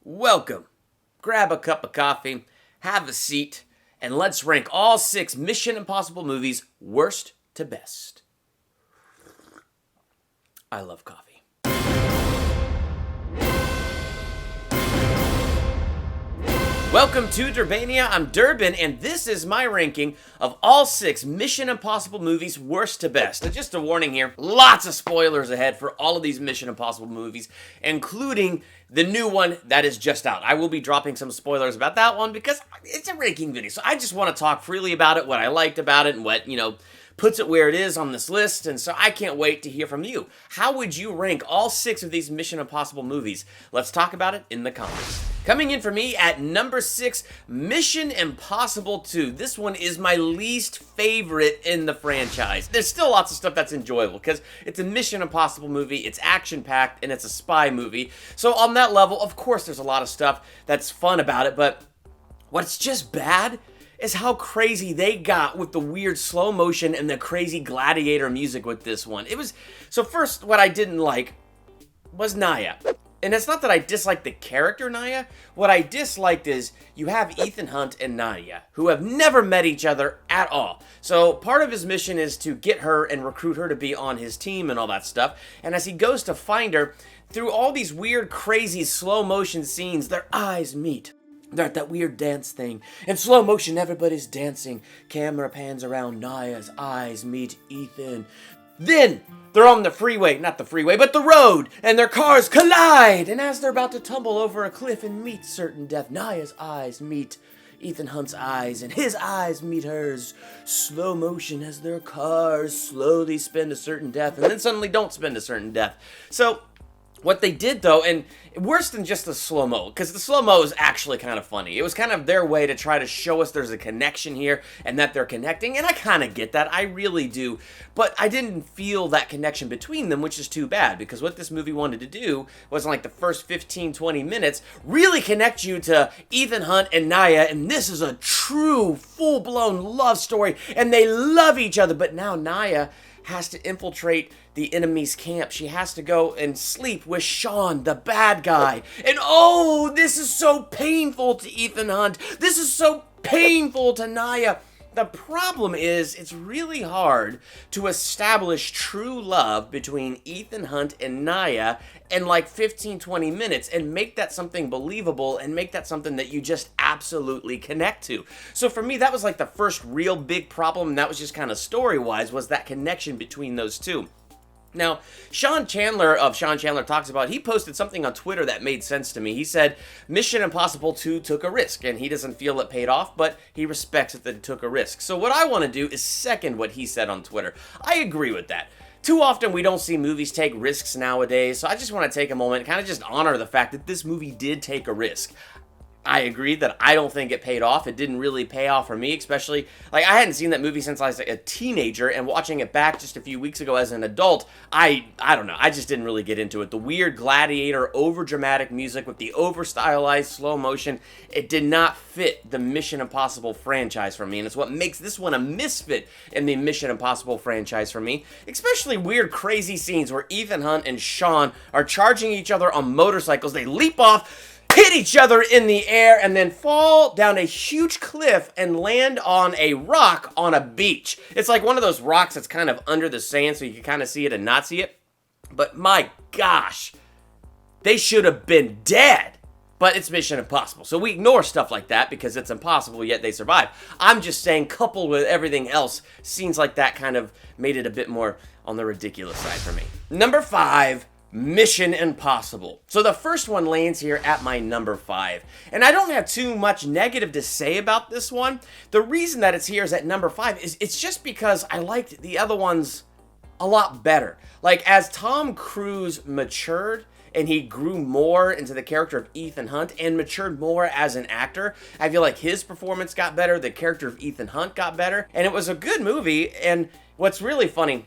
Welcome. Grab a cup of coffee, have a seat, and let's rank all 6 Mission Impossible movies worst to best. I love coffee. Welcome to Durbania. I'm Durbin, and this is my ranking of all 6 Mission Impossible movies worst to best. And just a warning here, lots of spoilers ahead for all of these Mission Impossible movies, including the new one that is just out. I will be dropping some spoilers about that one because it's a ranking video, so I just want to talk freely about it, what I liked about it, and what, puts it where it is on this list, and so I can't wait to hear from you. How would you rank all 6 of these Mission Impossible movies? Let's talk about it in the comments. Coming in for me at number 6, Mission Impossible 2. This one is my least favorite in the franchise. There's still lots of stuff that's enjoyable because it's a Mission Impossible movie, it's action-packed, and it's a spy movie. So on that level, of course there's a lot of stuff that's fun about it, but what's just bad is how crazy they got with the weird slow motion and the crazy gladiator music with this one. So first, what I didn't like was Naya. And it's not that I dislike the character Naya. What I disliked is you have Ethan Hunt and Naya, who have never met each other at all. So part of his mission is to get her and recruit her to be on his team and all that stuff. And as he goes to find her, through all these weird, crazy, slow motion scenes, their eyes meet. They're at that weird dance thing. In slow motion, everybody's dancing. Camera pans around, Naya's eyes meet Ethan. Then they're on the freeway, not the freeway, but the road, and their cars collide. And as they're about to tumble over a cliff and meet certain death, Naya's eyes meet Ethan Hunt's eyes, and his eyes meet hers. Slow motion as their cars slowly spin to certain death, and then suddenly don't spin to certain death. So what they did, though, and worse than just the slow-mo, because the slow-mo is actually kind of funny. It was kind of their way to try to show us there's a connection here and that they're connecting, and I kind of get that. I really do. But I didn't feel that connection between them, which is too bad, because what this movie wanted to do was, in like the first 15, 20 minutes, really connect you to Ethan Hunt and Naya, and this is a true, full-blown love story, and they love each other, but now Naya has to infiltrate the enemy's camp. She has to go and sleep with Sean, the bad guy. And oh, this is so painful to Ethan Hunt. This is so painful to Naya. The problem is, it's really hard to establish true love between Ethan Hunt and Naya in like 15, 20 minutes and make that something believable and make that something that you just absolutely connect to. So for me, that was like the first real big problem, and that was just kind of story-wise, was that connection between those two. Now, Sean Chandler of Sean Chandler Talks About, he posted something on Twitter that made sense to me. He said, Mission Impossible 2 took a risk, and he doesn't feel it paid off, but he respects that it took a risk. So what I want to do is second what he said on Twitter. I agree with that. Too often we don't see movies take risks nowadays, so I just want to take a moment and kind of just honor the fact that this movie did take a risk. I agree that I don't think it paid off. It didn't really pay off for me, especially, like, I hadn't seen that movie since I was like a teenager, and watching it back just a few weeks ago as an adult, I don't know, I just didn't really get into it. The weird gladiator, over-dramatic music with the over-stylized slow motion, it did not fit the Mission Impossible franchise for me, and it's what makes this one a misfit in the Mission Impossible franchise for me, especially weird, crazy scenes where Ethan Hunt and Sean are charging each other on motorcycles. They leap off, hit each other in the air, and then fall down a huge cliff and land on a rock on a beach. It's like one of those rocks that's kind of under the sand so you can kind of see it and not see it. But my gosh, they should have been dead. But it's Mission Impossible, so we ignore stuff like that because it's impossible, yet they survive. I'm just saying, coupled with everything else, scenes like that kind of made it a bit more on the ridiculous side for me. Number 5. Mission Impossible. So the first one lands here at my number 5. And I don't have too much negative to say about this one. The reason that it's here is at number 5 is it's just because I liked the other ones a lot better. Like, as Tom Cruise matured and he grew more into the character of Ethan Hunt and matured more as an actor, I feel like his performance got better, the character of Ethan Hunt got better, and it was a good movie. And what's really funny,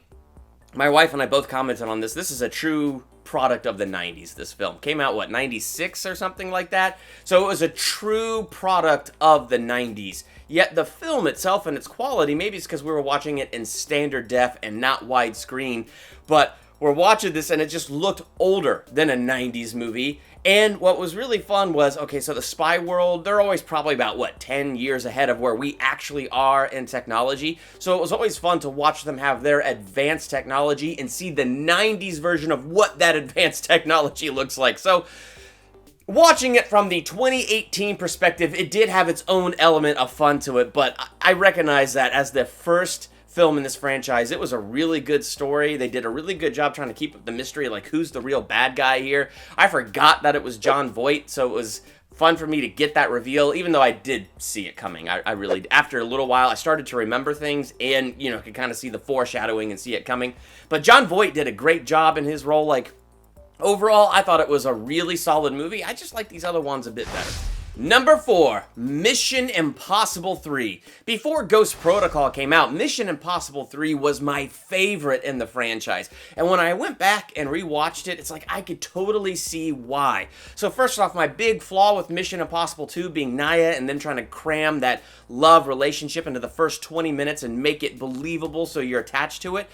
my wife and I both commented on this. This is a true product of the 90s, this film. Came out, 96 or something like that? So it was a true product of the 90s. Yet the film itself and its quality, maybe it's because we were watching it in standard def and not widescreen, but we're watching this and it just looked older than a 90s movie. And what was really fun was, okay, so the spy world, they're always probably about, what, 10 years ahead of where we actually are in technology. So it was always fun to watch them have their advanced technology and see the 90s version of what that advanced technology looks like. So watching it from the 2018 perspective, it did have its own element of fun to it, but I recognize that as the first film in this franchise, it was a really good story. They did a really good job trying to keep up the mystery, like who's the real bad guy here. I forgot that it was Jon Voight, so it was fun for me to get that reveal, even though I did see it coming. I really, after a little while, I started to remember things and, you know, could kind of see the foreshadowing and see it coming. But Jon Voight did a great job in his role. Like, overall, I thought it was a really solid movie. I just like these other ones a bit better. Number 4, Mission Impossible 3. Before Ghost Protocol came out, Mission Impossible 3 was my favorite in the franchise. And when I went back and rewatched it, it's like I could totally see why. So first off, my big flaw with Mission Impossible 2 being Naya and then trying to cram that love relationship into the first 20 minutes and make it believable so you're attached to it.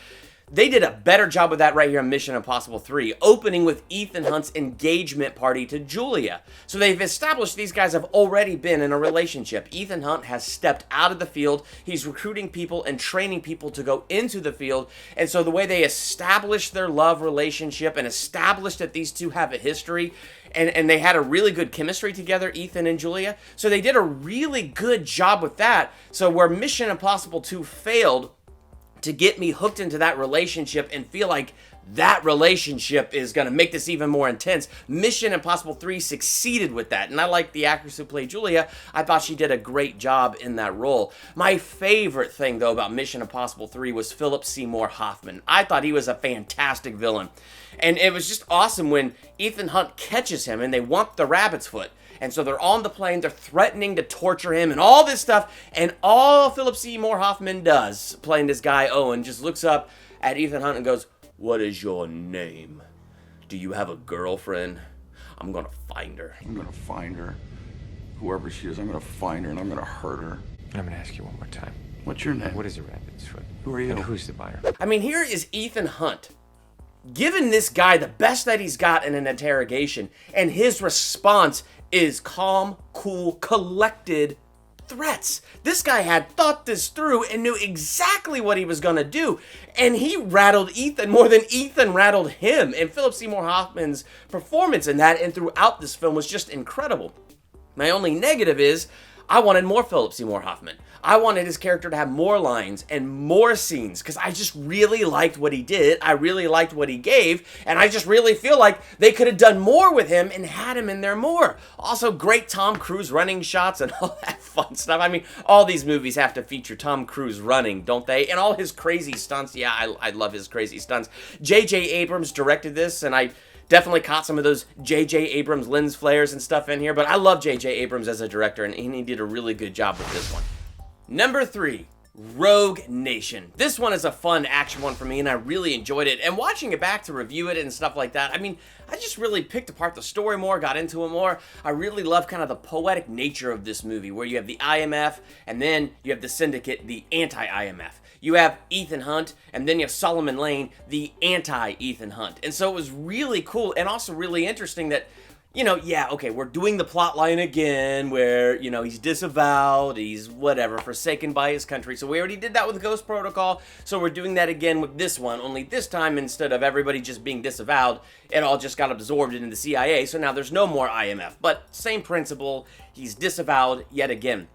They did a better job with that right here on Mission Impossible 3, opening with Ethan Hunt's engagement party to Julia. So they've established these guys have already been in a relationship. Ethan Hunt has stepped out of the field. He's recruiting people and training people to go into the field. And so the way they established their love relationship and established that these two have a history, and they had a really good chemistry together, Ethan and Julia. So they did a really good job with that. So where Mission Impossible 2 failed to get me hooked into that relationship and feel like that relationship is going to make this even more intense, Mission Impossible 3 succeeded with that. And I like the actress who played Julia. I thought she did a great job in that role. My favorite thing, though, about Mission Impossible 3 was Philip Seymour Hoffman. I thought he was a fantastic villain. And it was just awesome when Ethan Hunt catches him and they want the rabbit's foot. And so they're on the plane, they're threatening to torture him and all this stuff. And all Philip Seymour Hoffman does, playing this guy Owen, just looks up at Ethan Hunt and goes, "What is your name? Do you have a girlfriend? I'm going to find her." I'm going to find her. Whoever she is, I'm going to find her and I'm going to hurt her. I'm going to ask you one more time. What's your name? What is a rabbit's foot? Who are you? And who's the buyer? I mean, here is Ethan Hunt giving this guy the best that he's got in an interrogation, and his response is calm, cool, collected threats. This guy had thought this through and knew exactly what he was going to do, and he rattled Ethan more than Ethan rattled him. And Philip Seymour Hoffman's performance in that and throughout this film was just incredible. My only negative is I wanted more Philip Seymour Hoffman. I wanted his character to have more lines and more scenes because I just really liked what he did. I really liked what he gave, and I just really feel like they could have done more with him and had him in there more. Also, great Tom Cruise running shots and all that fun stuff. I mean, all these movies have to feature Tom Cruise running, don't they? And all his crazy stunts. Yeah, I love his crazy stunts. J.J. Abrams directed this, and I definitely caught some of those J.J. Abrams lens flares and stuff in here, but I love J.J. Abrams as a director, and he did a really good job with this one. Number 3, Rogue Nation. This one is a fun action one for me, and I really enjoyed it. And watching it back to review it and stuff like that, I mean, I just really picked apart the story more, got into it more. I really love kind of the poetic nature of this movie, where you have the IMF, and then you have the Syndicate, the anti-IMF. You have Ethan Hunt, and then you have Solomon Lane, the anti-Ethan Hunt. And so it was really cool, and also really interesting that, you know, yeah, okay, we're doing the plot line again where, you know, he's disavowed, he's whatever, forsaken by his country. So we already did that with Ghost Protocol, so we're doing that again with this one, only this time, instead of everybody just being disavowed, it all just got absorbed into the CIA, so now there's no more IMF. But same principle, he's disavowed yet again.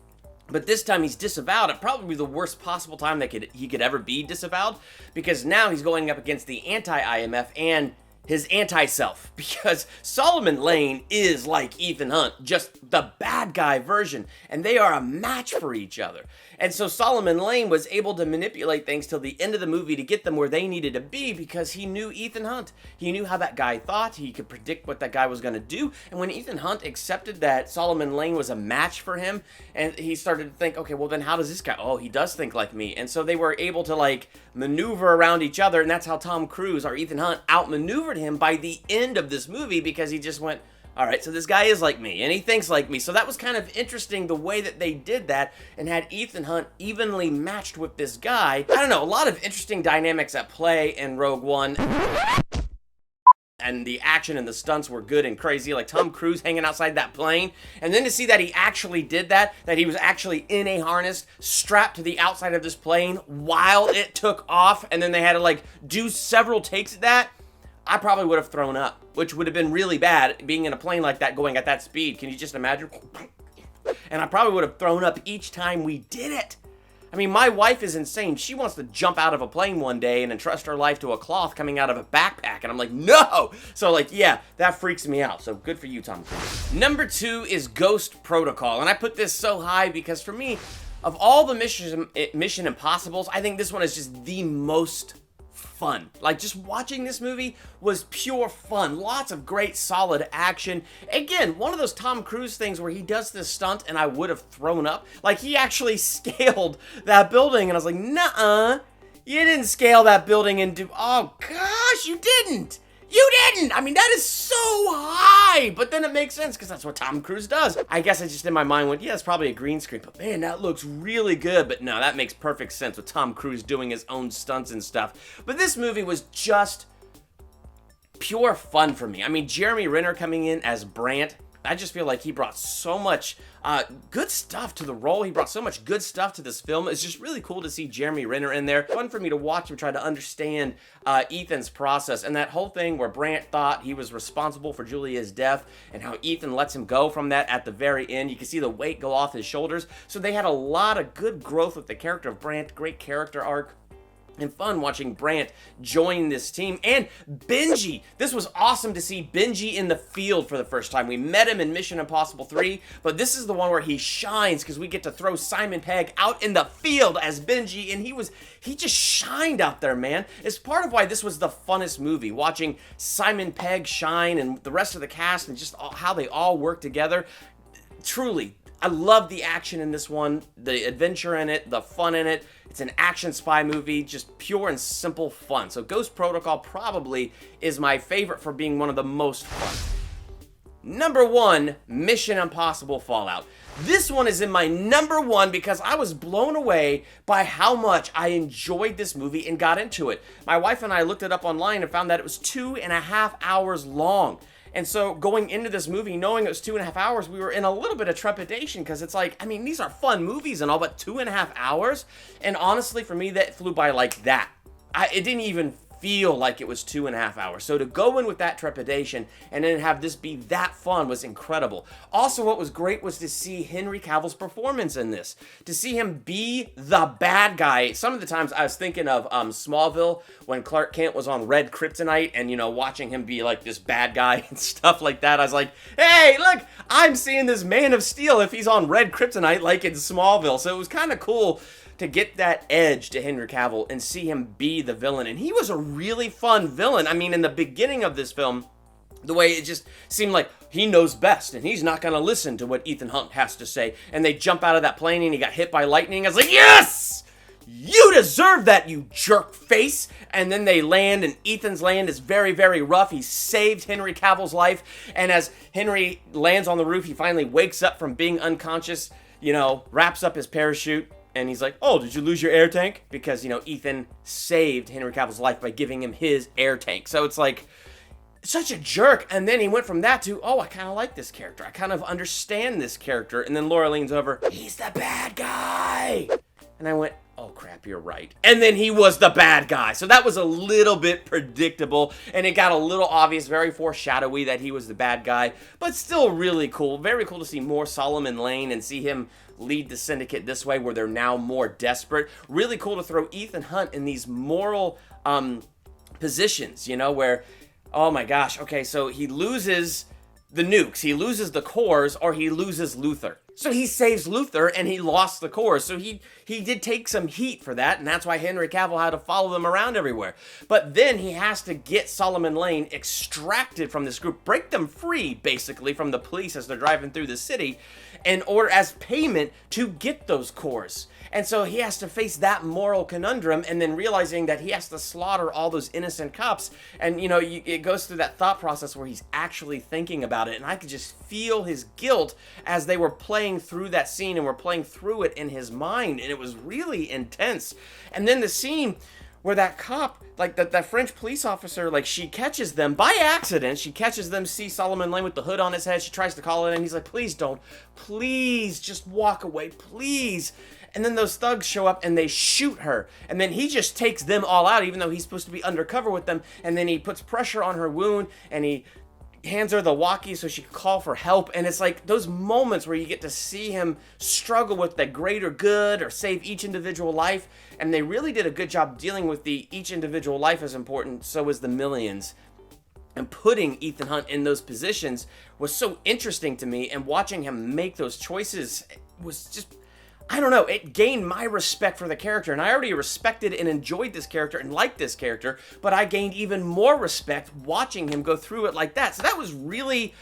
But this time he's disavowed at probably the worst possible time that he could ever be disavowed, because now he's going up against the anti-IMF and his anti-self, because Solomon Lane is like Ethan Hunt, just the bad guy version, and they are a match for each other. And so Solomon Lane was able to manipulate things till the end of the movie to get them where they needed to be, because he knew Ethan Hunt. He knew how that guy thought. He could predict what that guy was going to do. And when Ethan Hunt accepted that Solomon Lane was a match for him, and he started to think, okay, well then how does this guy, oh, he does think like me. And so they were able to like maneuver around each other, and that's how Tom Cruise, or Ethan Hunt, outmaneuvered him by the end of this movie, because he just went, all right, so this guy is like me, and he thinks like me. So that was kind of interesting the way that they did that and had Ethan Hunt evenly matched with this guy. I don't know, a lot of interesting dynamics at play in Rogue One. and the action and the stunts were good and crazy, like Tom Cruise hanging outside that plane, and then to see that he actually did that he was actually in a harness strapped to the outside of this plane while it took off, and then they had to like do several takes of that, I probably would have thrown up, which would have been really bad being in a plane like that going at that speed. Can you just imagine? And I probably would have thrown up each time we did it. I mean, my wife is insane. She wants to jump out of a plane one day and entrust her life to a cloth coming out of a backpack. And I'm like, no! So, like, yeah, that freaks me out. So, good for you, Tom Cruise. Number 2 is Ghost Protocol. And I put this so high because, for me, of all the Mission Impossibles, I think this one is just the most fun. Like, just watching this movie was pure fun. Lots of great, solid action. Again, one of those Tom Cruise things where he does this stunt and I would have thrown up. Like, he actually scaled that building and I was like, nuh-uh, you didn't scale that building and do, oh gosh, you didn't. You didn't! I mean, that is so high! But then it makes sense, because that's what Tom Cruise does. I guess I just, in my mind, went, yeah, it's probably a green screen, but man, that looks really good. But no, that makes perfect sense with Tom Cruise doing his own stunts and stuff. But this movie was just pure fun for me. I mean, Jeremy Renner coming in as Brandt, I just feel like he brought so much good stuff to the role. He brought so much good stuff to this film. It's just really cool to see Jeremy Renner in there. Fun for me to watch him try to understand Ethan's process. And that whole thing where Brandt thought he was responsible for Julia's death and how Ethan lets him go from that at the very end. You can see the weight go off his shoulders. So they had a lot of good growth with the character of Brandt. Great character arc. And fun watching Brandt join this team. And Benji. This was awesome to see Benji in the field for the first time. We met him in Mission Impossible 3, but this is the one where he shines because we get to throw Simon Pegg out in the field as Benji, and he just shined out there, man. It's part of why this was the funnest movie, watching Simon Pegg shine and the rest of the cast and just how they all work together. Truly, I love the action in this one, the adventure in it, the fun in it. It's an action spy movie, just pure and simple fun. So Ghost Protocol probably is my favorite for being one of the most fun. Number 1, Mission Impossible Fallout. This one is in my number 1 because I was blown away by how much I enjoyed this movie and got into it. My wife and I looked it up online and found that it was 2.5 hours long. And so going into this movie, knowing it was 2.5 hours, we were in a little bit of trepidation because it's like, I mean, these are fun movies and all, but 2.5 hours? And honestly, for me, that flew by like that. It didn't even feel like it was 2.5 hours. So to go in with that trepidation and then have this be that fun was incredible. Also, what was great was to see Henry Cavill's performance in this. To see him be the bad guy. Some of the times I was thinking of Smallville when Clark Kent was on Red Kryptonite and, you know, watching him be like this bad guy and stuff like that. I was like, hey, look, I'm seeing this Man of Steel if he's on Red Kryptonite like in Smallville. So it was kind of cool to get that edge to Henry Cavill and see him be the villain. And he was a really fun villain. I mean, in the beginning of this film, the way it just seemed like he knows best and he's not going to listen to what Ethan Hunt has to say. And they jump out of that plane and he got hit by lightning. I was like, yes! You deserve that, you jerk face. And then they land, and Ethan's land is very, very rough. He saved Henry Cavill's life. And as Henry lands on the roof, he finally wakes up from being unconscious, you know, wraps up his parachute. And he's like, oh, did you lose your air tank? Because, you know, Ethan saved Henry Cavill's life by giving him his air tank. So it's like, such a jerk. And then he went from that to, oh, I kind of like this character. I kind of understand this character. And then Laura leans over, he's the bad guy. And I went, oh crap, you're right. And then he was the bad guy. So that was a little bit predictable. And it got a little obvious, very foreshadowy that he was the bad guy. But still really cool. Very cool to see more Solomon Lane and see him lead the syndicate this way where they're now more desperate. Really cool to throw Ethan Hunt in these moral positions, you know, where, oh my gosh, okay, so he loses the nukes, he loses the cores, or he loses Luther. So he saves Luther and he lost the cores. So he did take some heat for that, and that's why Henry Cavill had to follow them around everywhere. But then he has to get Solomon Lane extracted from this group, break them free, basically, from the police as they're driving through the city, in order as payment to get those cores. And so he has to face that moral conundrum, and then realizing that he has to slaughter all those innocent cops. And, you know, it goes through that thought process where he's actually thinking about it. And I could just feel his guilt as they were playing through that scene and were playing through it in his mind. And it was really intense. And then the scene where that cop, like that French police officer, like she catches them by accident. She catches them, see Solomon Lane with the hood on his head. She tries to call it in. He's like, please don't. Please just walk away, please. And then those thugs show up and they shoot her. And then he just takes them all out, even though he's supposed to be undercover with them. And then he puts pressure on her wound and he hands her the walkie so she can call for help. And it's like those moments where you get to see him struggle with the greater good or save each individual life. And they really did a good job dealing with the each individual life is important, so is the millions. And putting Ethan Hunt in those positions was so interesting to me, and watching him make those choices was just, I don't know, it gained my respect for the character. And I already respected and enjoyed this character and liked this character, but I gained even more respect watching him go through it like that. So that was really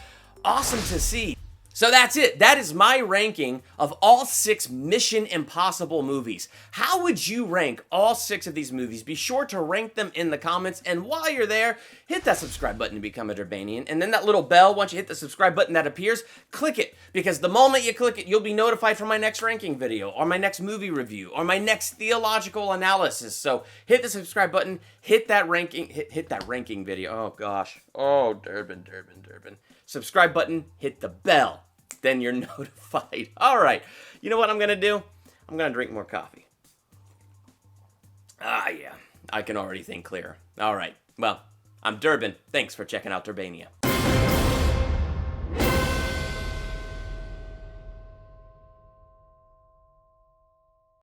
awesome to see. So that's it. That is my ranking of all 6 Mission Impossible movies. How would you rank all 6 of these movies? Be sure to rank them in the comments. And while you're there, hit that subscribe button to become a Durbanian. And then that little bell, once you hit the subscribe button that appears, click it. Because the moment you click it, you'll be notified for my next ranking video, or my next movie review, or my next theological analysis. So hit the subscribe button, hit that ranking, hit that ranking video. Oh gosh. Oh, Durbin. Subscribe button, hit the bell. Then you're notified. All right. You know what I'm going to do? I'm going to drink more coffee. Yeah. I can already think clearer. All right. Well, I'm Durbin. Thanks for checking out Durbania.